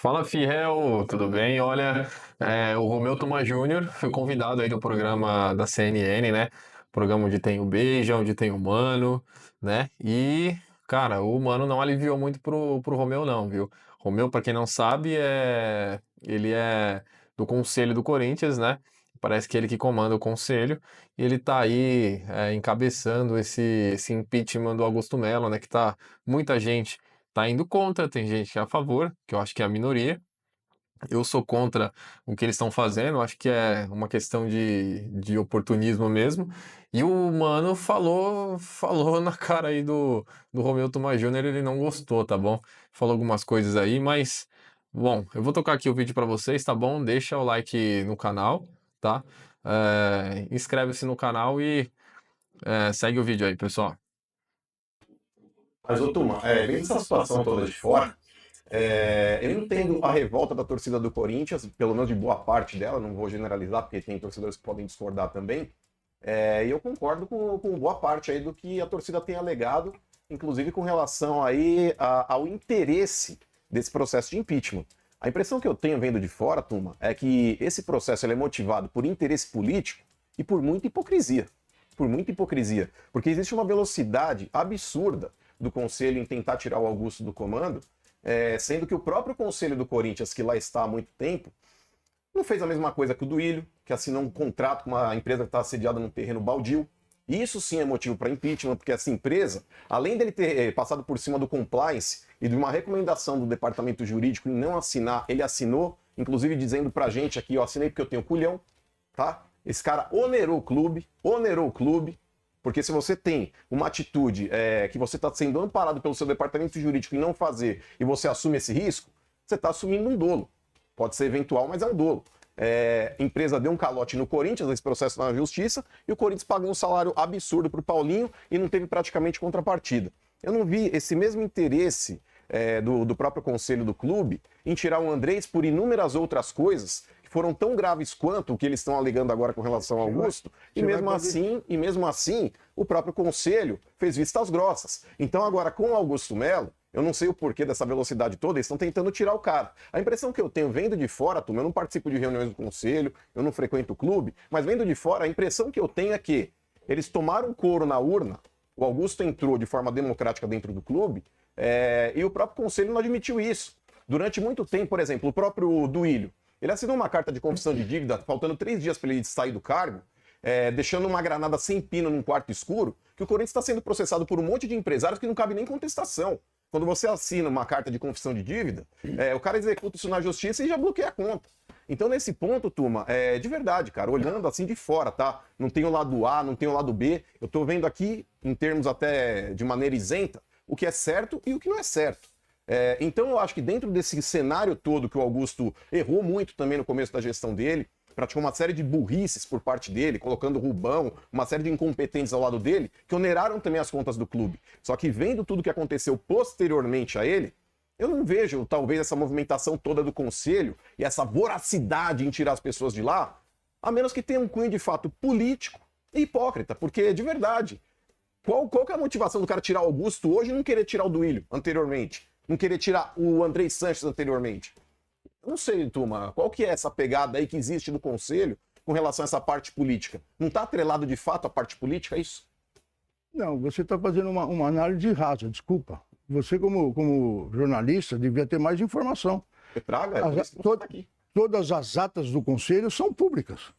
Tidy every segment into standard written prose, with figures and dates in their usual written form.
Fala, Fiel, tudo bem? Olha, o Romeu Tuma Júnior foi convidado aí do programa da CNN, né? Programa onde tem o Beija, onde tem o Mano, né? E, cara, o Mano não aliviou muito pro Romeu não, viu? Romeu, pra quem não sabe, ele é do Conselho do Corinthians, né? Parece que ele que comanda o conselho, e ele tá aí encabeçando esse impeachment do Augusto Melo, né? Que tá muita gente tá indo contra, tem gente que é a favor, que eu acho que é a minoria. Eu sou contra o que eles estão fazendo, acho que é uma questão de oportunismo mesmo. E o mano falou na cara aí do Romeu Tuma Júnior, ele não gostou, tá bom? Falou algumas coisas aí, mas, bom, eu vou tocar aqui o vídeo pra vocês, tá bom? Deixa o like no canal, tá? Inscreve-se no canal e segue o vídeo aí, pessoal. Mas, ô Tuma, vendo essa situação toda de fora, eu entendo a revolta da torcida do Corinthians, pelo menos de boa parte dela, não vou generalizar, porque tem torcedores que podem discordar também, e eu concordo com boa parte aí do que a torcida tem alegado, inclusive com relação aí ao interesse desse processo de impeachment. A impressão que eu tenho vendo de fora, Tuma, é que esse processo ele é motivado por interesse político e por muita hipocrisia. Por muita hipocrisia. Porque existe uma velocidade absurda do Conselho em tentar tirar o Augusto do comando, sendo que o próprio Conselho do Corinthians, que lá está há muito tempo, não fez a mesma coisa que o Duílio, que assinou um contrato com uma empresa que está assediada num terreno baldio. Isso sim é motivo para impeachment, porque essa empresa, além dele ter passado por cima do compliance e de uma recomendação do departamento jurídico em não assinar, ele assinou, inclusive dizendo pra gente aqui, eu assinei porque eu tenho culhão, tá? Esse cara onerou o clube, porque se você tem uma atitude que você está sendo amparado pelo seu departamento jurídico em não fazer e você assume esse risco, você está assumindo um dolo. Pode ser eventual, mas é um dolo. A empresa deu um calote no Corinthians, nesse processo na justiça, e o Corinthians pagou um salário absurdo para o Paulinho e não teve praticamente contrapartida. Eu não vi esse mesmo interesse do próprio conselho do clube em tirar o Andrés por inúmeras outras coisas que foram tão graves quanto o que eles estão alegando agora com relação ao Augusto, e mesmo assim, o próprio conselho fez vistas grossas. Então agora com o Augusto Melo, eu não sei o porquê dessa velocidade toda, eles estão tentando tirar o cara. A impressão que eu tenho vendo de fora, turma, eu não participo de reuniões do conselho, eu não frequento o clube, mas vendo de fora, a impressão que eu tenho é que eles tomaram couro na urna, o Augusto entrou de forma democrática dentro do clube, e o próprio conselho não admitiu isso. Durante muito tempo, por exemplo, o próprio Duílio, ele assinou uma carta de confissão de dívida, faltando 3 dias para ele sair do cargo, deixando uma granada sem pino num quarto escuro, que o Corinthians está sendo processado por um monte de empresários que não cabe nem contestação. Quando você assina uma carta de confissão de dívida, o cara executa isso na justiça e já bloqueia a conta. Então, nesse ponto, turma, de verdade, cara, olhando assim de fora, tá? Não tem o lado A, não tem o lado B. Eu tô vendo aqui, em termos até de maneira isenta, o que é certo e o que não é certo. Então, eu acho que dentro desse cenário todo que o Augusto errou muito também no começo da gestão dele, praticou uma série de burrices por parte dele, colocando Rubão, uma série de incompetentes ao lado dele, que oneraram também as contas do clube. Só que vendo tudo que aconteceu posteriormente a ele, eu não vejo, talvez, essa movimentação toda do conselho e essa voracidade em tirar as pessoas de lá, a menos que tenha um cunho de fato político e hipócrita, porque, de verdade, qual que é a motivação do cara tirar o Augusto hoje e não querer tirar o Duílio anteriormente? Não querer tirar o Andrés Sanches anteriormente? Não sei, turma, qual que é essa pegada aí que existe no Conselho com relação a essa parte política? Não está atrelado de fato à parte política, é isso? Não, você está fazendo uma análise rasa, desculpa. Você, como jornalista, devia ter mais informação. Você traga, por isso que você tá aqui. Todas as atas do Conselho são públicas.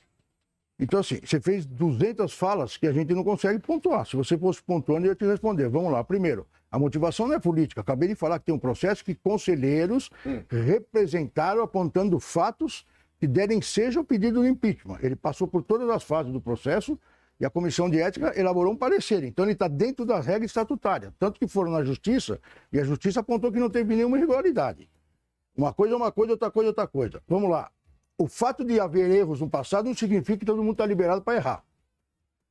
Então, assim, você fez 200 falas que a gente não consegue pontuar. Se você fosse pontuando, eu ia te responder. Vamos lá. Primeiro, a motivação não é política. Acabei de falar que tem um processo que conselheiros representaram apontando fatos que derem seja o pedido de impeachment. Ele passou por todas as fases do processo e a Comissão de Ética elaborou um parecer. Então, ele está dentro da regra estatutária. Tanto que foram na Justiça e a Justiça apontou que não teve nenhuma irregularidade. Uma coisa é uma coisa, outra coisa é outra coisa. Vamos lá. O fato de haver erros no passado não significa que todo mundo está liberado para errar.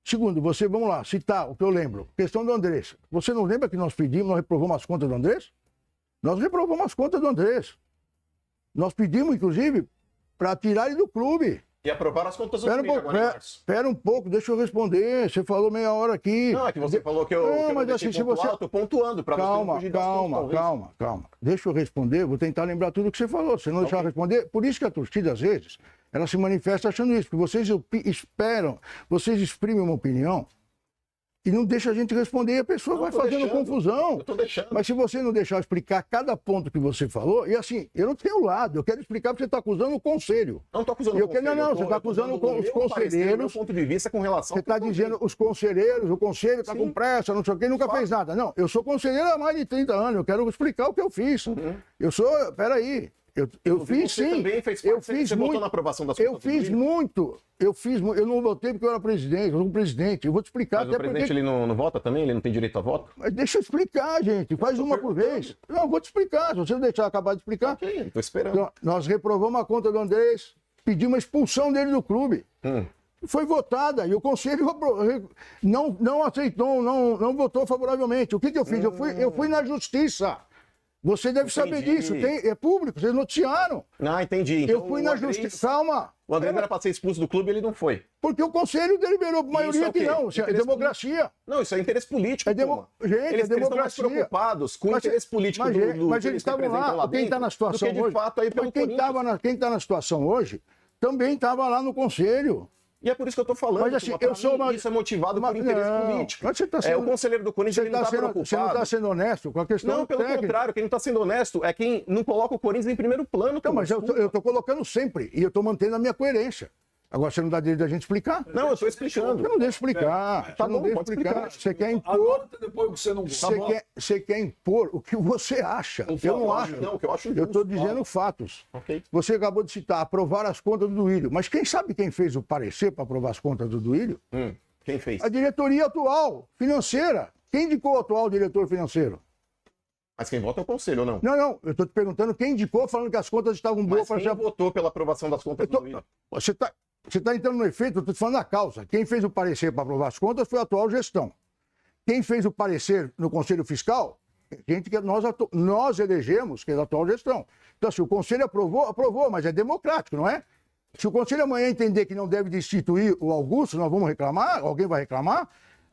Segundo, vamos lá, citar o que eu lembro. Questão do Andrés. Você não lembra que nós reprovamos as contas do Andrés? Nós reprovamos as contas do Andrés. Nós pedimos, inclusive, para tirar ele do clube. E aprovaram as contas do Corinthians agora em março. Espera um pouco, deixa eu responder. Você falou meia hora aqui. Não, é que você falou que eu mas assim, se você... eu tô pontuando para você não fugir das contas, calma. Deixa eu responder, vou tentar lembrar tudo que você falou. Se não deixar eu responder, por isso que a torcida, às vezes, ela se manifesta achando isso, porque vocês esperam, vocês exprimem uma opinião e não deixa a gente responder e a pessoa vai fazendo confusão. Eu tô deixando. Mas se você não deixar eu explicar cada ponto que você falou, e assim, eu não tenho lado, eu quero explicar porque você está acusando o conselho. Não estou acusando o conselho. Não, você está acusando os conselheiros. Meu ponto de vista com relação Você está dizendo os conselheiros, o conselho está com pressa, não sei o quê, nunca fez nada. Não, eu sou conselheiro há mais de 30 anos, eu quero explicar o que eu fiz. Eu sou, peraí. Eu fiz sim. Também fez eu fiz você muito. Votou na aprovação das eu fiz muito. Eu não votei porque eu era presidente, eu sou um presidente. Eu vou te explicar. Mas o presidente ele não vota também? Ele não tem direito a voto? Mas deixa eu explicar, gente. Faz uma por vez. Não, eu vou te explicar. Se você não deixar eu acabar de explicar. Ok, estou esperando. Então, nós reprovamos a conta do Andrés, pedimos a expulsão dele do clube. Foi votada e o conselho não aceitou, não votou favoravelmente. O que eu fiz? Eu fui na justiça. Você deve saber disso, é público, vocês noticiaram. Ah, entendi. Então, eu fui na justiça. Calma. O André era para ser expulso do clube e ele não foi. Porque o conselho deliberou por maioria que não. Isso é democracia. Não, isso é interesse político. Gente, eles estão mais preocupados com o interesse político mas eles estavam lá, quem está na situação hoje. De fato, aí pelo quem está na situação hoje também estava lá no conselho. E é por isso que eu estou falando. Mas assim, isso é motivado por interesse político. Mas você tá sendo, o conselheiro do Corinthians ele não está preocupado. Você não está sendo honesto com a questão Não, pelo contrário, quem não está sendo honesto é quem não coloca o Corinthians em primeiro plano. Não, mas eu estou colocando sempre e eu estou mantendo a minha coerência. Agora você não dá direito da gente explicar. Não, eu estou explicando. Você não deixa explicar. Tá não bom, deixa pode explicar. Você quer impor. Agora, depois que você não gosta. Você quer impor o que você acha. Eu não acho. Não, o que eu acho justo. Eu estou dizendo fatos. Okay. Você acabou de citar, aprovar as contas do Duílio. Mas quem sabe quem fez o parecer para aprovar as contas do Duílio? Quem fez? A diretoria atual, financeira. Quem indicou o atual diretor financeiro? Mas quem vota é o conselho, ou não? Não. Eu estou te perguntando quem indicou, falando que as contas estavam boas para ser. Quem votou pela aprovação das contas do Duílio? Você está entrando no efeito, eu estou te falando a causa. Quem fez o parecer para aprovar as contas foi a atual gestão. Quem fez o parecer no Conselho Fiscal, gente que nós elegemos, que é a atual gestão. Então, se o Conselho aprovou, mas é democrático, não é? Se o Conselho amanhã entender que não deve destituir o Augusto, nós vamos reclamar, alguém vai reclamar,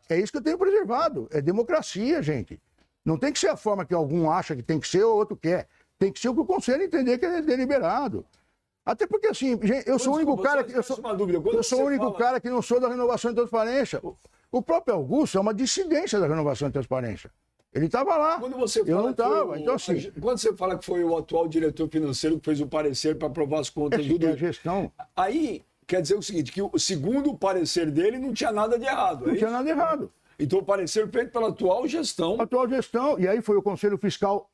é isso que eu tenho preservado. É democracia, gente. Não tem que ser a forma que algum acha que tem que ser ou outro quer. Tem que ser o que o Conselho entender que é deliberado. Até porque, assim, gente, eu sou o único cara que. Eu sou o único cara que não sou da renovação e transparência. O próprio Augusto é uma dissidência da renovação e transparência. Ele estava lá. Eu não estava. Então, assim. Quando você fala que foi o atual diretor financeiro que fez o parecer para aprovar as contas do Duílio. Gestão. Aí quer dizer o seguinte: que segundo o parecer dele, não tinha nada de errado. Não tinha nada de errado. Então, o parecer feito pela atual gestão. Atual gestão. E aí foi o Conselho Fiscal.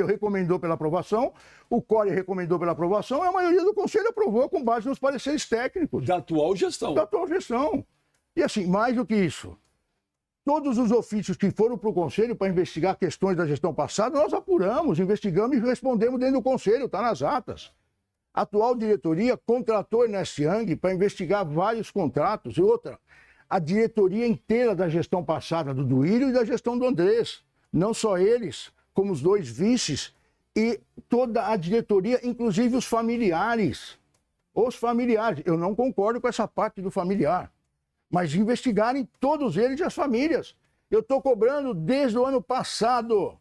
Recomendou pela aprovação, o CORE recomendou pela aprovação e a maioria do Conselho aprovou com base nos pareceres técnicos. Da atual gestão. Da atual gestão. E assim, mais do que isso, todos os ofícios que foram para o Conselho para investigar questões da gestão passada, nós apuramos, investigamos e respondemos dentro do Conselho, está nas atas. A atual diretoria contratou Ernest Young para investigar vários contratos. E outra, a diretoria inteira da gestão passada do Duílio e da gestão do Andrés. Não só eles, como os dois vices e toda a diretoria, inclusive os familiares. Os familiares. Eu não concordo com essa parte do familiar. Mas investigarem todos eles e as famílias. Eu estou cobrando desde o ano passado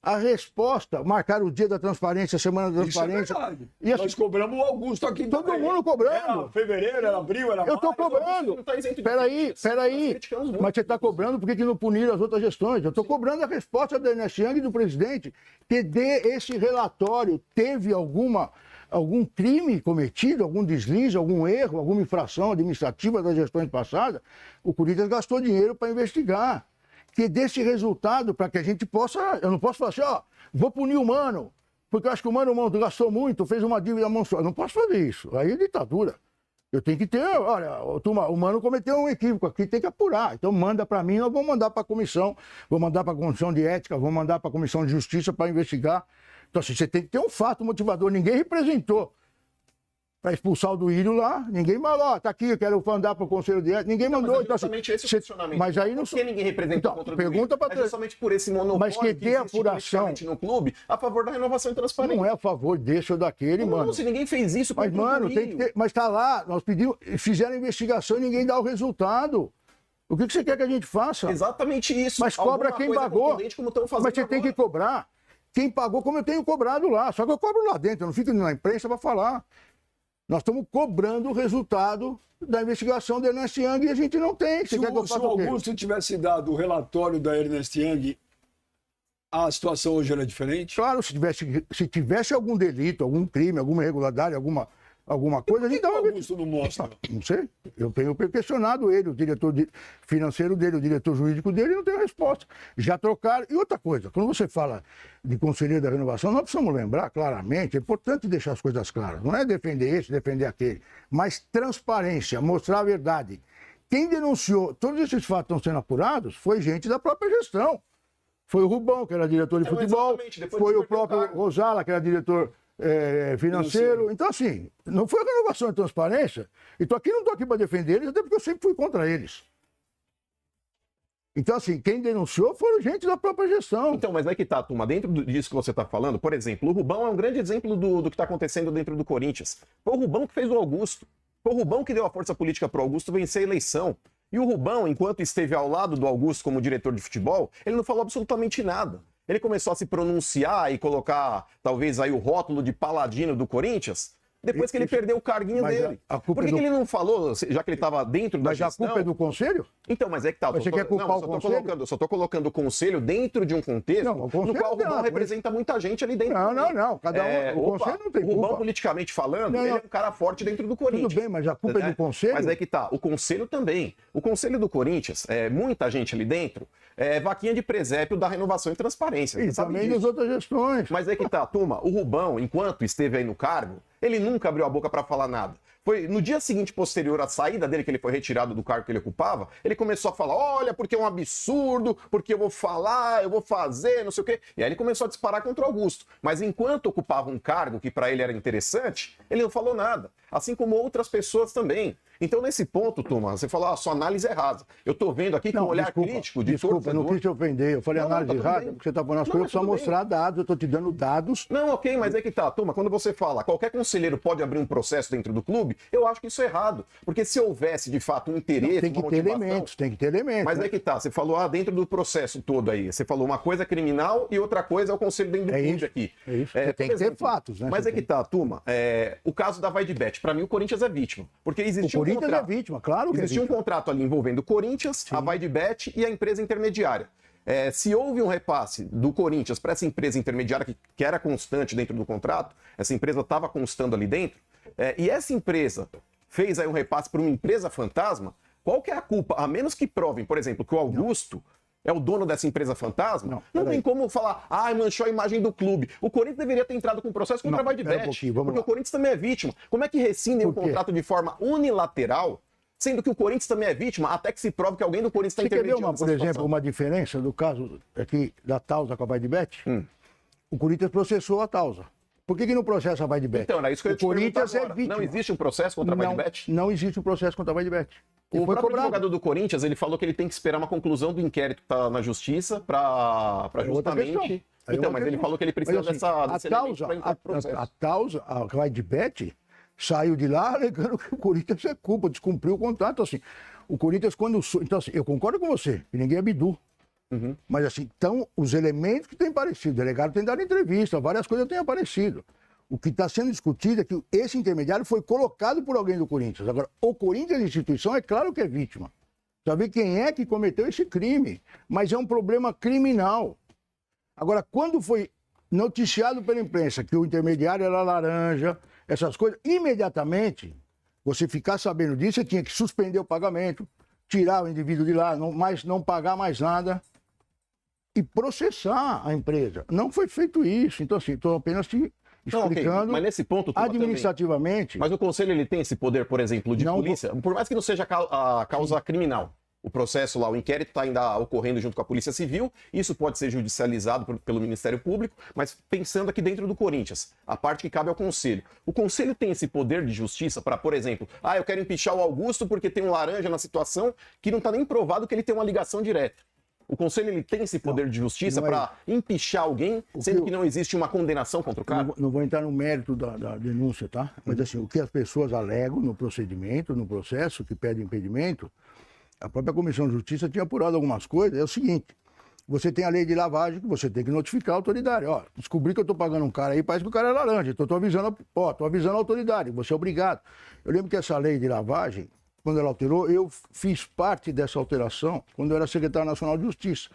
a resposta. Marcaram o dia da transparência, a semana da transparência. Isso é verdade. E assim, nós cobramos o Augusto aqui. Todo mundo cobrando. Era fevereiro, era abril, era Eu estou cobrando. Peraí. Mas você está cobrando, por que não puniram as outras gestões? Eu estou cobrando a resposta da Ernest Young e do presidente que dê esse relatório. Teve algum crime cometido, algum deslize, algum erro, alguma infração administrativa das gestões passadas? O Corinthians gastou dinheiro para investigar. Que desse resultado, para que a gente possa... Eu não posso falar assim, vou punir o Mano, porque eu acho que o Mano gastou muito, fez uma dívida monstruosa. Eu não posso fazer isso. Aí é ditadura. Eu tenho que ter... Olha, turma, o Mano cometeu um equívoco aqui, tem que apurar. Então manda para mim, nós vamos mandar para a comissão, vou mandar para a comissão de ética, vou mandar para a comissão de justiça para investigar. Então assim, você tem que ter um fato motivador. Ninguém representou para expulsar o Duílio lá. Ninguém mandou, tá aqui, eu quero mandar para o Conselho de Ética. Ninguém mandou. Mas é Então, assim, justamente esse o questionamento. mas aí não Por que ninguém representa então, contra o pergunta Duílio? pra... É justamente por esse monopólio mas que dê existe apuração politicamente no clube a favor da renovação e transparência. não é a favor desse ou daquele, Não, mano. se ninguém fez isso Mas, contra o mano, Duílio. tem que ter... Mas tá lá, nós pedimos, fizeram investigação e ninguém dá o resultado. O que você quer que a gente faça? Exatamente isso. Mas cobra Alguma quem coisa pagou. contundente como estão fazendo Mas você tem que agora. cobrar. Quem pagou, como eu tenho cobrado lá. Só que eu cobro lá dentro, eu não fico na imprensa para falar. Nós estamos cobrando o resultado da investigação da Ernest Young e a gente não tem. Você Se quer que eu o faça o quê? Augusto tivesse dado o relatório da Ernest Young, a situação hoje era diferente? Claro, se tivesse algum delito, algum crime, alguma irregularidade, alguma coisa, a gente Por que dá o uma... Augusto não mostra? Não sei. Eu tenho questionado ele, o diretor financeiro dele, o diretor jurídico dele, e não tenho resposta. Já trocaram. E outra coisa, quando você fala de conselheiro da renovação, nós precisamos lembrar claramente, é importante deixar as coisas claras. Não é defender esse, defender aquele, mas transparência, mostrar a verdade. Quem denunciou, todos esses fatos estão sendo apurados, foi gente da própria gestão. Foi o Rubão, que era diretor de futebol, exatamente, depois foi ele o perdeu o próprio cargo. Rosala, que era diretor financeiro. Então, assim, não foi a renovação e transparência. E não estou aqui para defender eles, até porque eu sempre fui contra eles. Então, assim, quem denunciou foram gente da própria gestão. Então, mas aí que tá, turma, dentro disso que você tá falando, por exemplo, o Rubão é um grande exemplo do que tá acontecendo dentro do Corinthians. Foi o Rubão que fez o Augusto. Foi o Rubão que deu a força política pro Augusto vencer a eleição. E o Rubão, enquanto esteve ao lado do Augusto como diretor de futebol, ele não falou absolutamente nada. Ele começou a se pronunciar e colocar, talvez, aí o rótulo de paladino do Corinthians, depois que ele perdeu o carguinho Mas dele. a culpa Por que é do- ele não falou, já que ele estava dentro da Mas a gestão? culpa é do conselho? Então, mas é que tá. Mas você quer culpar o conselho? Eu só tô colocando o conselho dentro de um contexto Não, o conselho no qual o tem Rubão uma coisa- representa muita gente ali dentro. Não, também. não. Cada um. O conselho não tem o Rubão, culpa. politicamente falando, Não, ele não. é um cara forte dentro do Corinthians. Tudo bem, mas a culpa é né? do conselho? Mas é que tá. O conselho também. O conselho do Corinthians, muita gente ali dentro, vaquinha de presépio da renovação e transparência. E você sabe também disso. das outras gestões. Mas é que tá, turma, o Rubão, enquanto esteve aí no cargo, ele nunca abriu a boca para falar nada. Foi no dia seguinte, posterior à saída dele, que ele foi retirado do cargo que ele ocupava, ele começou a falar, olha, porque é um absurdo, porque eu vou falar, eu vou fazer, não sei o quê. E aí ele começou a disparar contra o Augusto. Mas enquanto ocupava um cargo que para ele era interessante, ele não falou nada. Assim como outras pessoas também. Então, nesse ponto, turma, você falou, sua análise é rasa. Eu tô vendo aqui com um olhar crítico de desculpa, eu não quis te ofender. Eu falei Não, análise tá tudo errada, bem. porque você está falando as Não, coisas, mas só tudo mostrar dados, eu estou te dando dados. Não, ok, mas é que tá, turma, quando você fala qualquer conselheiro pode abrir um processo dentro do clube, eu acho que isso é errado. Porque se houvesse, de fato, um interesse, Tem que uma ter motivação... elementos, tem que ter elementos. Mas né? é que tá, você falou, dentro do processo todo aí, você falou uma coisa criminal e outra coisa é o conselho dentro do É clube isso, aqui. é isso. Você tem que ter fatos, né? Mas Você é que tá, turma, o caso da Vai de Bet, pra mim o Corinthians é vítima. Porque O existiu um Corinthians é contrato. vítima, claro que é Existia um vítima. contrato ali envolvendo o Corinthians, a Vai de Bet e a empresa intermediária. Se houve um repasse do Corinthians para essa empresa intermediária, que era constante dentro do contrato, essa empresa estava constando ali dentro, e essa empresa fez aí um repasse para uma empresa fantasma, qual que é a culpa? A menos que provem, por exemplo, que o Augusto é o dono dessa empresa fantasma, não tem como falar, manchou a imagem do clube. O Corinthians deveria ter entrado com processo contra a Vai de pera um Bet, pouquinho, vamos porque lá. o Corinthians também é vítima. Como é que rescindem o Por quê? contrato de forma unilateral, sendo que o Corinthians também é vítima, até que se prove que alguém do Corinthians está Você quer ver, intermediando por essa exemplo, situação? uma diferença do caso aqui da Tausa com a Vai de Bet? O Corinthians processou a Tausa. Por que não processa a Vai de Bet? Então, era isso que eu ia O te perguntar Corinthians é agora. vítima. Não existe um processo contra a Vai de Bet? Não existe um processo contra a Vai de Bet. E O foi próprio cobrado. advogado do Corinthians, ele falou que ele tem que esperar uma conclusão do inquérito que está na justiça para É outra questão. justamente... Aí é Então, outra mas ele questão. falou que ele precisa Mas, assim, desse elemento para entrar no processo. a Tausa, a Vai de Bet, saiu de lá alegando que o Corinthians é culpa, descumpriu o contrato. Assim, o Corinthians, quando. Então, assim, eu concordo com você, que ninguém é bidu. Mas, assim, então, os elementos que têm aparecido, o delegado tem dado entrevista, várias coisas têm aparecido. O que está sendo discutido é que esse intermediário foi colocado por alguém do Corinthians. Agora, o Corinthians, instituição, é claro que é vítima. Saber quem é que cometeu esse crime. Mas é um problema criminal. Agora, quando foi noticiado pela imprensa que o intermediário era laranja, essas coisas, imediatamente, você ficar sabendo disso, você tinha que suspender o pagamento, tirar o indivíduo de lá, não pagar mais nada e processar a empresa. Não foi feito isso. Então, assim, estou apenas te Não, ok, explicando mas nesse ponto... turma, administrativamente. também. Mas o conselho, ele tem esse poder, por exemplo, de Não, polícia, por mais que não seja a causa criminal. o processo lá, o inquérito está ainda ocorrendo junto com a Polícia Civil, isso pode ser judicializado pelo Ministério Público, mas pensando aqui dentro do Corinthians, a parte que cabe ao Conselho. O Conselho tem esse poder de justiça para, por exemplo, eu quero empichar o Augusto porque tem um laranja na situação que não está nem provado que ele tem uma ligação direta. O Conselho ele tem esse poder de justiça para empichar alguém, sendo que não existe uma condenação contra o cara? Não vou entrar no mérito da denúncia, tá? Mas assim, o que as pessoas alegam no procedimento, no processo, que pede impedimento, a própria Comissão de Justiça tinha apurado algumas coisas. É o seguinte, você tem a lei de lavagem que você tem que notificar a autoridade. Ó, descobri que eu estou pagando um cara aí, parece que o cara é laranja. Então estou avisando a autoridade, você é obrigado. Eu lembro que essa lei de lavagem, quando ela alterou, eu fiz parte dessa alteração quando eu era secretário nacional de Justiça.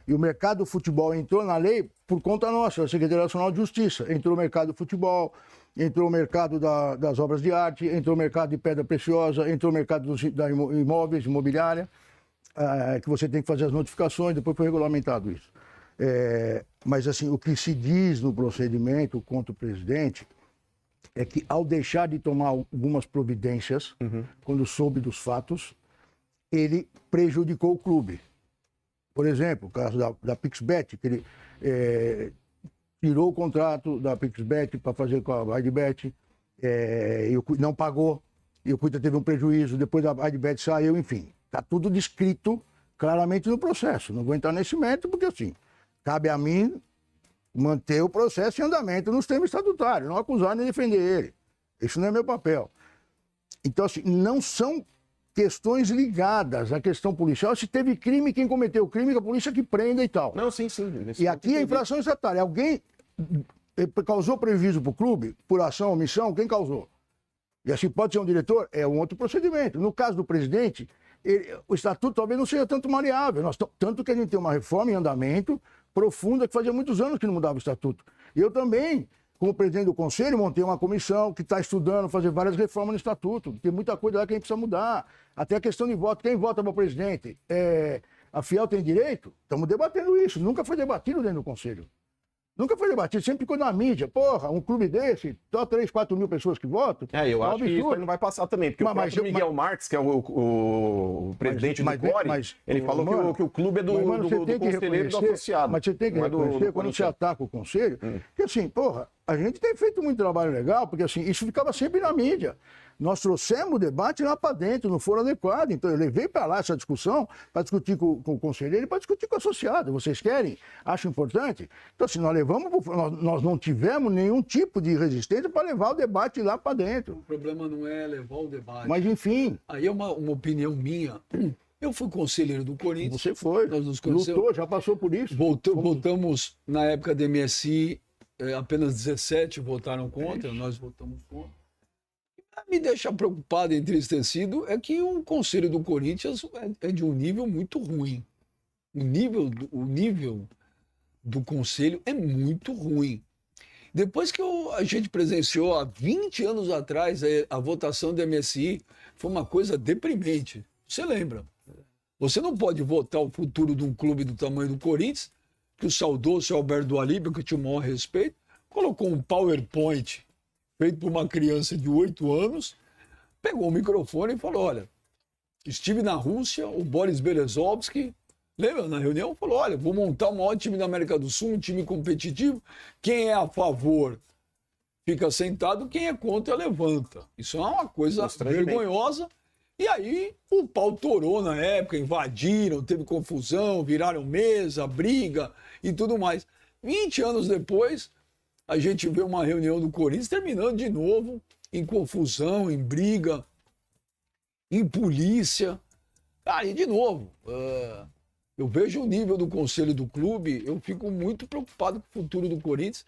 E o mercado do futebol entrou na lei por conta nossa, a Secretaria Nacional de Justiça. Entrou o mercado do futebol, entrou o mercado das obras de arte, entrou o mercado de pedra preciosa, entrou o mercado da imóveis, imobiliária, que você tem que fazer as notificações, depois foi regulamentado isso. Mas assim, o que se diz no procedimento contra o presidente é que ao deixar de tomar algumas providências, quando soube dos fatos, ele prejudicou o clube. Por exemplo, o caso da PixBet, que ele tirou o contrato da PixBet para fazer com a Vaidbet, e não pagou, e o Cuita teve um prejuízo, depois a Vaidbet saiu, enfim. Está tudo descrito claramente no processo. Não vou entrar nesse mérito, porque assim, cabe a mim manter o processo em andamento nos termos estatutários, não acusar nem defender ele. Isso não é meu papel. Então, assim, não são questões ligadas à questão policial. Se teve crime, quem cometeu o crime, a polícia que prenda e tal. Não, sim. E aqui a infração estatal. Alguém causou prejuízo para o clube, por ação ou omissão, quem causou? E assim pode ser um diretor, é um outro procedimento. No caso do presidente, o estatuto talvez não seja tanto maleável. Tanto que a gente tem uma reforma em andamento profunda, que fazia muitos anos que não mudava o estatuto. Eu também, como presidente do conselho, montei uma comissão que está estudando fazer várias reformas no estatuto. Tem muita coisa lá que a gente precisa mudar. Até a questão de voto. Quem vota para o presidente? A Fiel tem direito? Estamos debatendo isso. Nunca foi debatido dentro do conselho. Nunca foi debatido, sempre ficou na mídia. Porra, um clube desse, só 3, 4 mil pessoas que votam. Eu acho que isso aí não vai passar também, porque o próprio Miguel Marques, que é o presidente do CORE, ele falou que o clube é do conselheiro e do associado. Mas você tem que reconhecer, quando você ataca o conselho, que assim, porra, a gente tem feito muito trabalho legal, porque assim, isso ficava sempre na mídia. Nós trouxemos o debate lá para dentro, não foram adequado. Então, eu levei para lá essa discussão, para discutir com o conselheiro e para discutir com o associado. Vocês querem? Acham importante? Então, assim, nós não tivemos nenhum tipo de resistência para levar o debate lá para dentro. O problema não é levar o debate. Mas, enfim. Aí é uma opinião minha. Eu fui conselheiro do Corinthians. Você foi. Nós nos conhecemos. Lutou, já passou por isso. Voltamos, na época da MSI, apenas 17 votaram contra, nós votamos contra. Me deixa preocupado e entristecido é que o conselho do Corinthians é de um nível muito ruim. O nível do conselho é muito ruim. Depois que a gente presenciou há 20 anos atrás a votação do MSI, foi uma coisa deprimente. Você lembra? Você não pode votar o futuro de um clube do tamanho do Corinthians, que o saudoso Alberto Dualib, que eu tinha o maior respeito, colocou um PowerPoint feito por uma criança de 8 anos, pegou o microfone e falou, olha, estive na Rússia, o Boris Berezovsky, lembra, na reunião, falou, olha, vou montar o maior time da América do Sul, um time competitivo, quem é a favor fica sentado, quem é contra levanta. Isso é uma coisa vergonhosa. E aí o pau torou na época, invadiram, teve confusão, viraram mesa, briga e tudo mais. 20 anos depois, a gente vê uma reunião do Corinthians terminando de novo em confusão, em briga, em polícia. E de novo, eu vejo o nível do conselho do clube, eu fico muito preocupado com o futuro do Corinthians.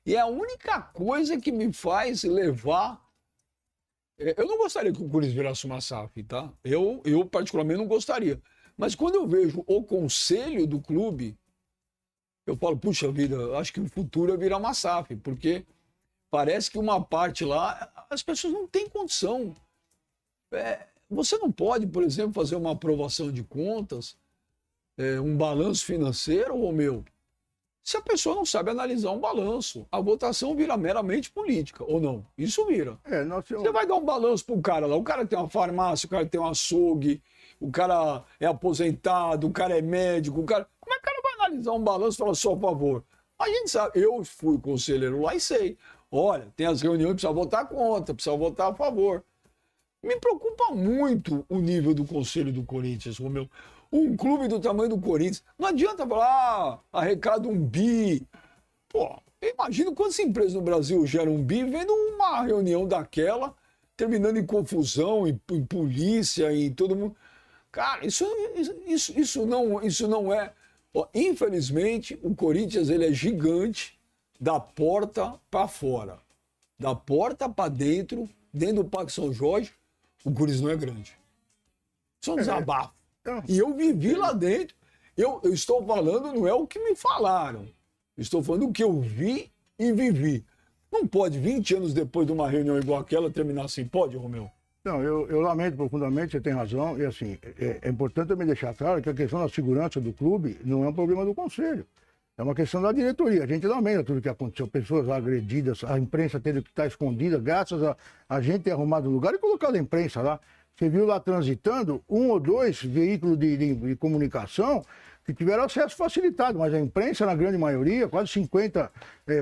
E é a única coisa que me faz levar... Eu não gostaria que o Corinthians virasse uma SAF, tá? Eu particularmente não gostaria. Mas quando eu vejo o conselho do clube, eu falo, puxa vida, acho que o futuro é virar uma SAF, porque parece que uma parte lá, as pessoas não têm condição. Você não pode, por exemplo, fazer uma aprovação de contas, um balanço financeiro, ou meu, se a pessoa não sabe analisar um balanço. A votação vira meramente política, ou não? Isso vira. Você vai dar um balanço pro cara lá, o cara tem uma farmácia, o cara tem um açougue, o cara é aposentado, o cara é médico, o cara... Como é que o cara vai analisar um balanço e falar só a favor? A gente sabe, eu fui conselheiro lá e sei. Olha, tem as reuniões que precisa votar contra, precisa votar a favor. Me preocupa muito o nível do Conselho do Corinthians, Romeu. Um clube do tamanho do Corinthians, não adianta falar, arrecada um bi. Pô, eu imagino quantas empresas no Brasil geram um bi vendo uma reunião daquela, terminando em confusão, em polícia, em todo mundo. Cara, isso não é... Ó, infelizmente, o Corinthians ele é gigante da porta para fora. Da porta para dentro do Parque São Jorge, o Corinthians não é grande. Isso é um desabafo. E eu vivi lá dentro. Eu estou falando, não é o que me falaram. Estou falando o que eu vi e vivi. Não pode, 20 anos depois de uma reunião igual aquela, terminar assim. Pode, Romeu? Não, eu lamento profundamente, você tem razão. E assim, é importante também deixar claro que a questão da segurança do clube não é um problema do Conselho. É uma questão da diretoria. A gente lamenta tudo o que aconteceu. Pessoas agredidas, a imprensa tendo que estar escondida, graças a gente ter arrumado um lugar e colocado a imprensa lá. Você viu lá transitando 1 ou 2 veículos de comunicação que tiveram acesso facilitado, mas a imprensa, na grande maioria, quase 50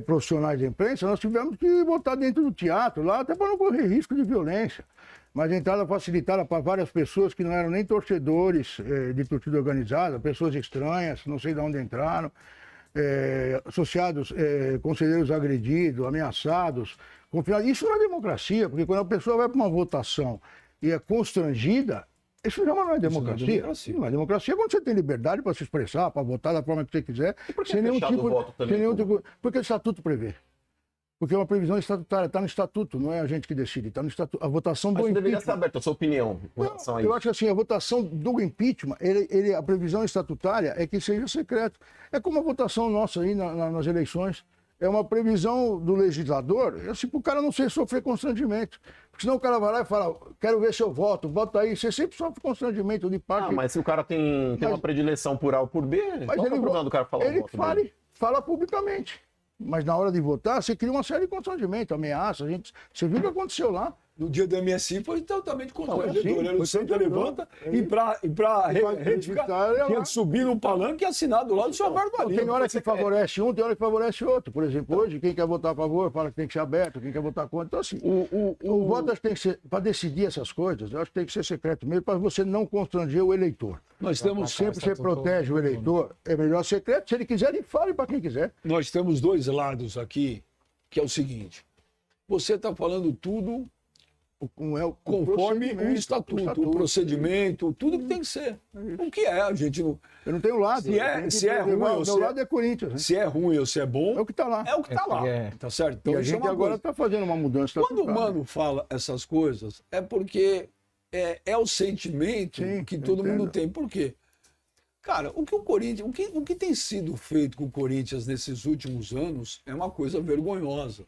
profissionais da imprensa, nós tivemos que botar dentro do teatro lá, até para não correr risco de violência. Mas a entrada facilitada para várias pessoas que não eram nem torcedores de torcida organizada, pessoas estranhas, não sei de onde entraram, associados, conselheiros agredidos, ameaçados, confinados. Isso não é democracia, porque quando a pessoa vai para uma votação e é constrangida, isso já não é democracia. Não é democracia quando você tem liberdade para se expressar, para votar da forma que você quiser, sem nenhum tipo. Porque o estatuto prevê. Porque é uma previsão estatutária, está no estatuto, não é a gente que decide, está no estatuto. A votação do impeachment. Mas deveria ser aberta a sua opinião com relação a isso. Eu acho que assim, a votação do impeachment, a previsão estatutária é que seja secreto. É como a votação nossa aí nas eleições. É uma previsão do legislador, assim, para o cara não sofrer constrangimento. Porque senão o cara vai lá e fala, quero ver se eu voto, vota aí. Você sempre sofre constrangimento de parte. Mas se o cara tem uma predileção por A ou por B, mas qual é o problema do cara falar o voto dele? Fala publicamente. Mas na hora de votar, você cria uma série de constrangimentos, ameaças. Você viu o que aconteceu lá? No dia do MSI foi totalmente constrangedor. O Centro levanta e para retificar, tinha que subir no palanque e assinar do lado do seu Alberto Marinho. Tem hora que favorece um, tem hora que favorece outro. Por exemplo, hoje, quem quer votar a favor fala que tem que ser aberto, quem quer votar contra. Então, assim, o voto tem que ser, para decidir essas coisas, eu acho que tem que ser secreto mesmo, para você não constranger o eleitor. Nós temos sempre você protege o eleitor, é melhor secreto. Se ele quiser, ele fale para quem quiser. Nós temos 2 lados aqui, que é o seguinte: você está falando tudo conforme o estatuto, o procedimento, tudo que tem que ser. O que é, a gente não... Eu não tenho lado. Se é ruim ou se lado é Corinthians. Né? Se é ruim ou se é bom... É o que está lá. É o que está lá, tá certo? Então, e a gente agora está fazendo uma mudança. Quando o Mano fala essas coisas, é porque é o sentimento que todo mundo tem. Por quê? Cara, o que tem sido feito com o Corinthians nesses últimos anos é uma coisa vergonhosa.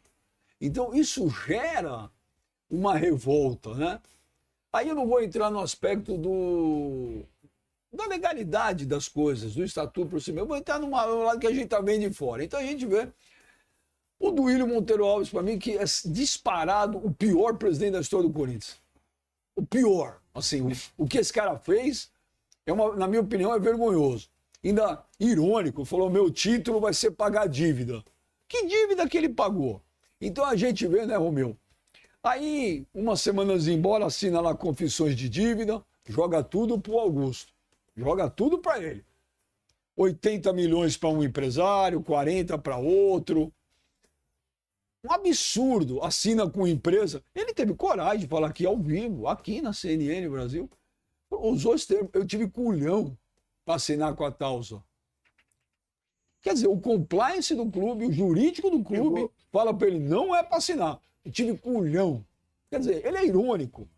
Então, isso gera uma revolta, né? Aí eu não vou entrar no aspecto da legalidade das coisas, do estatuto por si mesmo, eu vou entrar no lado que a gente tá bem de fora. Então a gente vê o Duílio Monteiro Alves, para mim, que é disparado o pior presidente da história do Corinthians. O pior. Assim, o que esse cara fez, na minha opinião, é vergonhoso. Ainda irônico, falou, meu título vai ser pagar dívida. Que dívida que ele pagou? Então a gente vê, né, Romeu? Aí, umas semanas embora, assina lá confissões de dívida, joga tudo pro Augusto. Joga tudo para ele. 80 milhões para um empresário, 40 para outro. Um absurdo. Assina com empresa. Ele teve coragem de falar aqui ao vivo, aqui na CNN Brasil. Usou esse termo. Eu tive culhão para assinar com a Talsa. Quer dizer, o compliance do clube, o jurídico do clube, fala para ele, não é para assinar. Eu tive culhão. Quer dizer, ele é irônico.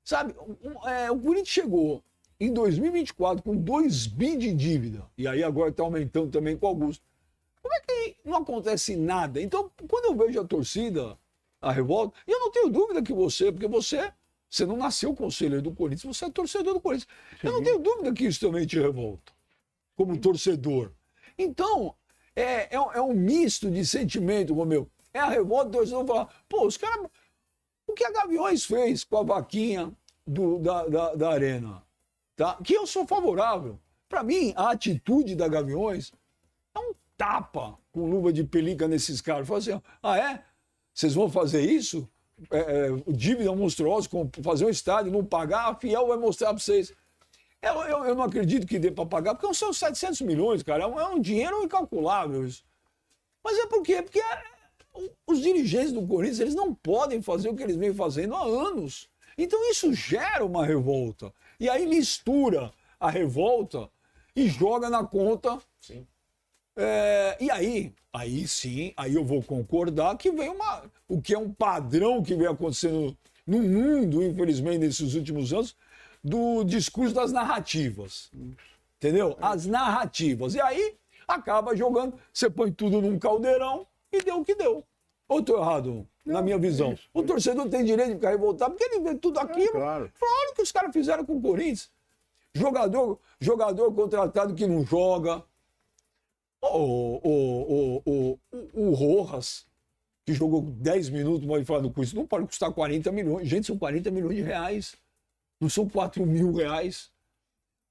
Sabe, o Corinthians chegou em 2024 com 2 bi de dívida. E aí agora está aumentando também com o Augusto. Como é que não acontece nada? Então, quando eu vejo a torcida, a revolta, e eu não tenho dúvida que porque você não nasceu conselheiro do Corinthians, você é torcedor do Corinthians. Eu não tenho dúvida que isso também te revolta, como torcedor. Então, É um misto de sentimento, Romeu. É a revolta do torcedor falar, pô, os caras... O que a Gaviões fez com a vaquinha da Arena, tá? Que eu sou favorável. Para mim, a atitude da Gaviões é um tapa com luva de pelica nesses caras. Fala assim, vocês vão fazer isso? Dívida monstruosa, fazer um estádio, não pagar, a Fiel vai mostrar para vocês. Eu não acredito que dê para pagar, porque são 700 milhões, cara. É um dinheiro incalculável isso. Mas é por quê? Porque os dirigentes do Corinthians, eles não podem fazer o que eles vêm fazendo há anos. Então isso gera uma revolta. E aí mistura a revolta e joga na conta. Sim. E aí sim, aí eu vou concordar que vem o que é um padrão que vem acontecendo no mundo, infelizmente, nesses últimos anos, do discurso das narrativas. Entendeu? As narrativas. E aí acaba jogando, você põe tudo num caldeirão e deu o que deu. Ou estou errado, na minha visão? O torcedor tem direito de ficar revoltado porque ele vê tudo aquilo. Claro. Olha o que os caras fizeram com o Corinthians. Jogador contratado que não joga. O Rojas, que jogou 10 minutos, pode falar do Corinthians, não pode custar 40 milhões. Gente, são 40 milhões de reais. Não são 4 mil reais.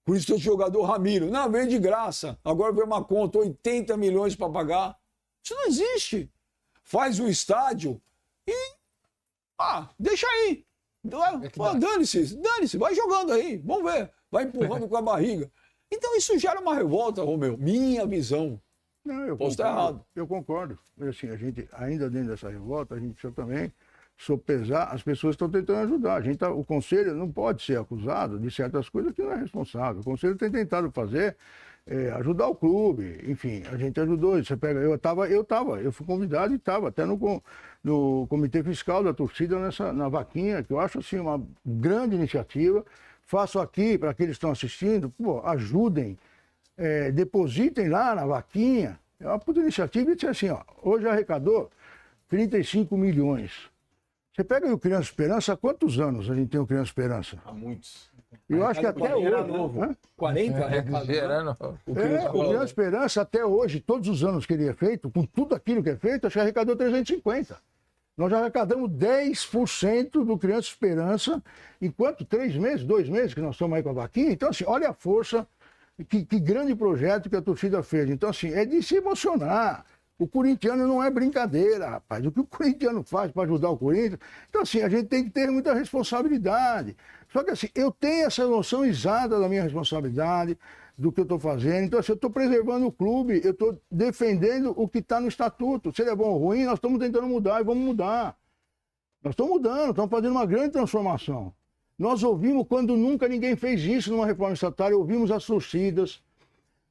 Por isso, esse jogador Ramiro, não, veio de graça. Agora veio uma conta, 80 milhões para pagar. Isso não existe. Faz o estádio e... deixa aí. Dane-se, vai jogando aí. Vamos ver. Vai empurrando com a barriga. Então isso gera uma revolta, Romeu. Minha visão. Não, eu posso estar errado. Eu concordo. Assim, a gente, ainda dentro dessa revolta, a gente precisa também sopesar as pessoas que estão tentando ajudar. O conselho não pode ser acusado de certas coisas que não é responsável. O conselho tem tentado fazer, ajudar o clube. Enfim, a gente ajudou. Você pega, eu fui convidado e estava até no comitê fiscal da torcida na vaquinha, que eu acho assim uma grande iniciativa. Faço aqui para aqueles que estão assistindo, ajudem, depositem lá na vaquinha. É uma puta iniciativa e dizer assim, hoje arrecadou 35 milhões. Você pega aí o Criança Esperança, há quantos anos a gente tem o Criança Esperança? Há muitos. Eu acho que até hoje. Novo. 40 arrecadados. O Criança Esperança, até hoje, todos os anos que ele é feito, com tudo aquilo que é feito, acho que arrecadou 350. Nós já arrecadamos 10% do Criança Esperança, enquanto 2 meses que nós estamos aí com a vaquinha. Então, assim, olha a força, que grande projeto que a torcida fez. Então, assim, é de se emocionar. O corintiano não é brincadeira, rapaz. O que o corintiano faz para ajudar o Corinthians. Então, assim, a gente tem que ter muita responsabilidade. Só que, assim, eu tenho essa noção exata da minha responsabilidade, do que eu estou fazendo. Então, assim, eu estou preservando o clube, eu estou defendendo o que está no estatuto. Se ele é bom ou ruim, nós estamos tentando mudar e vamos mudar. Nós estamos mudando, estamos fazendo uma grande transformação. Nós ouvimos quando nunca ninguém fez isso numa reforma estatária, ouvimos as torcidas,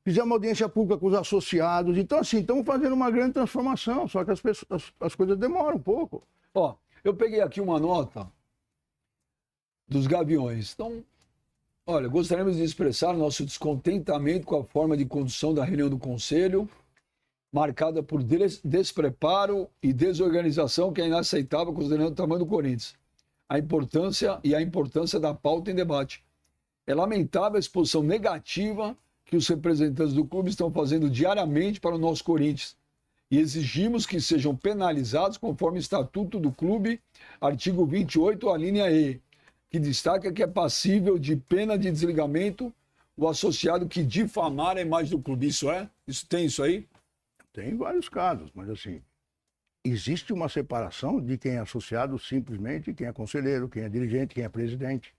fizemos audiência pública com os associados. Então, assim, estamos fazendo uma grande transformação, só que as coisas demoram um pouco. Eu peguei aqui uma nota dos Gaviões. Então, olha, gostaríamos de expressar nosso descontentamento com a forma de condução da reunião do Conselho, marcada por despreparo e desorganização que é inaceitável considerando o tamanho do Corinthians. A importância da pauta em debate. É lamentável a exposição negativa que os representantes do clube estão fazendo diariamente para o nosso Corinthians. E exigimos que sejam penalizados conforme o Estatuto do Clube, artigo 28, a linha E, que destaca que é passível de pena de desligamento o associado que difamar a imagem do clube. Tem isso aí? Tem vários casos, mas assim, existe uma separação de quem é associado simplesmente, quem é conselheiro, quem é dirigente, quem é presidente.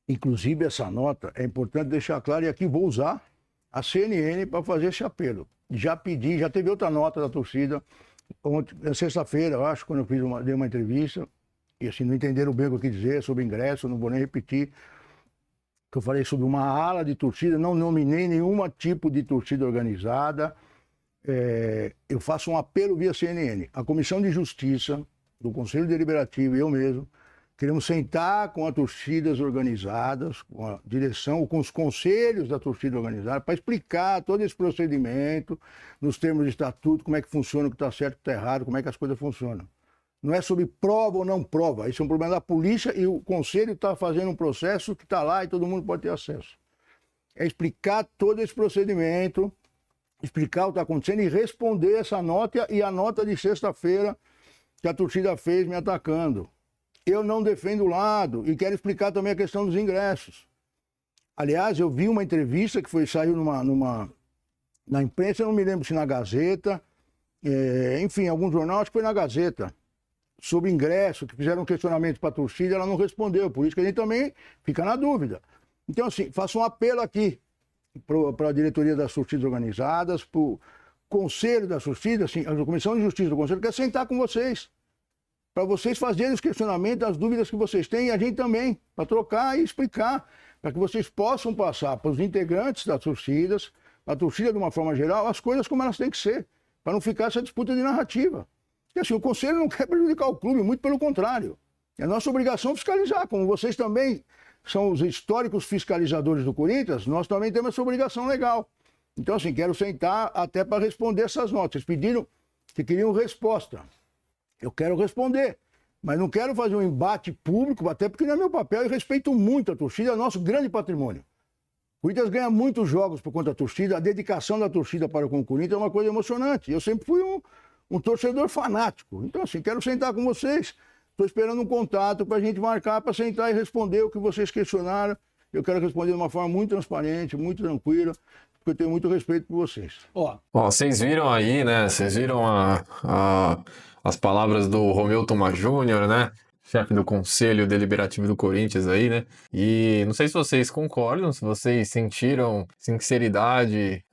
Inclusive, essa nota é importante deixar claro, e aqui vou usar a CNN para fazer esse apelo. Já teve outra nota da torcida, sexta-feira, eu acho, quando eu dei uma entrevista, e assim, não entenderam bem o que eu quis dizer sobre ingresso, não vou nem repetir, que eu falei sobre uma ala de torcida, não nominei nenhum tipo de torcida organizada. Eu faço um apelo via CNN. A Comissão de Justiça, do Conselho Deliberativo e eu mesmo, queremos sentar com as torcidas organizadas, com a direção, com os conselhos da torcida organizada, para explicar todo esse procedimento, nos termos de estatuto, como é que funciona, o que está certo, o que está errado, como é que as coisas funcionam. Não é sobre prova ou não prova, isso é um problema da polícia e o conselho está fazendo um processo que está lá e todo mundo pode ter acesso. É explicar todo esse procedimento explicar o que está acontecendo e responder essa nota e a nota de sexta-feira que a torcida fez me atacando. Eu não defendo o lado e quero explicar também a questão dos ingressos. Aliás, eu vi uma entrevista que saiu na imprensa, eu não me lembro se na Gazeta, enfim, algum jornal, acho que foi na Gazeta, sobre ingresso, que fizeram um questionamento para a torcida, ela não respondeu, por isso que a gente também fica na dúvida. Então, assim, faço um apelo aqui para a diretoria das torcidas organizadas, para o conselho das torcidas, assim, a Comissão de Justiça do Conselho quer sentar com vocês, para vocês fazerem os questionamentos, as dúvidas que vocês têm, e a gente também, para trocar e explicar, para que vocês possam passar para os integrantes das torcidas, a torcida de uma forma geral, as coisas como elas têm que ser, para não ficar essa disputa de narrativa. E assim, o Conselho não quer prejudicar o clube, muito pelo contrário. É a nossa obrigação fiscalizar, como vocês também são os históricos fiscalizadores do Corinthians, nós também temos essa obrigação legal. Então, assim, quero sentar até para responder essas notas. Eles pediram que queriam resposta. Eu quero responder, mas não quero fazer um embate público, até porque não é meu papel, e respeito muito a torcida, é nosso grande patrimônio. O Corinthians ganha muitos jogos por conta da torcida, a dedicação da torcida para com o Corinthians é uma coisa emocionante. Eu sempre fui um torcedor fanático. Então, assim, quero sentar com vocês, estou esperando um contato para a gente marcar, para sentar e responder o que vocês questionaram. Eu quero responder de uma forma muito transparente, muito tranquila, porque eu tenho muito respeito por vocês. Ó, Vocês viram aí, né? Vocês viram as palavras do Romeu Thomaz Júnior, né? Chefe do Conselho Deliberativo do Corinthians aí, né? E não sei se vocês concordam, se vocês sentiram sinceridade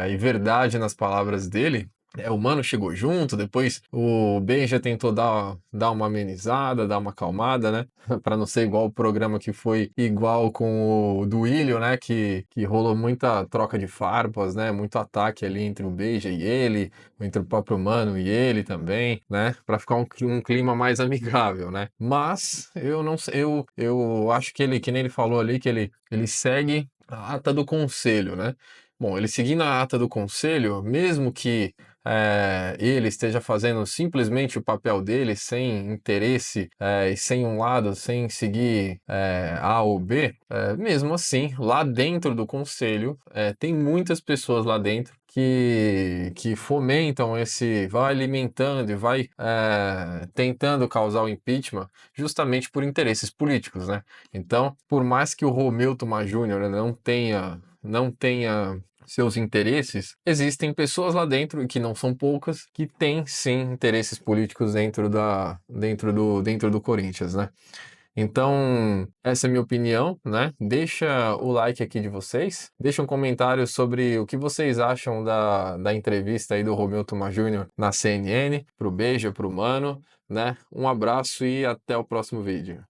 e verdade nas palavras dele. O Mano chegou junto, depois o Benja tentou dar uma amenizada, dar uma acalmada, né? Para não ser igual o programa que foi igual com o do Willio, né? Que rolou muita troca de farpas, né? Muito ataque ali entre o Benja e ele, entre o próprio Mano e ele também, né? Para ficar um clima mais amigável, né? Mas eu não sei, eu acho que ele, que nem ele falou ali, que ele segue a ata do conselho, né? Bom, ele seguindo a ata do conselho, mesmo que ele esteja fazendo simplesmente o papel dele, sem interesse e sem um lado, sem seguir A ou B, mesmo assim, lá dentro do conselho, tem muitas pessoas lá dentro que fomentam vai alimentando e vai tentando causar o impeachment justamente por interesses políticos, né? Então, por mais que o Romeu Thomaz Júnior não tenha seus interesses, existem pessoas lá dentro, e que não são poucas, que têm sim interesses políticos dentro do Corinthians, né? Então, essa é a minha opinião, né? Deixa o like aqui de vocês, deixa um comentário sobre o que vocês acham da entrevista aí do Romeu Thomaz Júnior na CNN, pro Beija, pro Mano, né? Um abraço e até o próximo vídeo.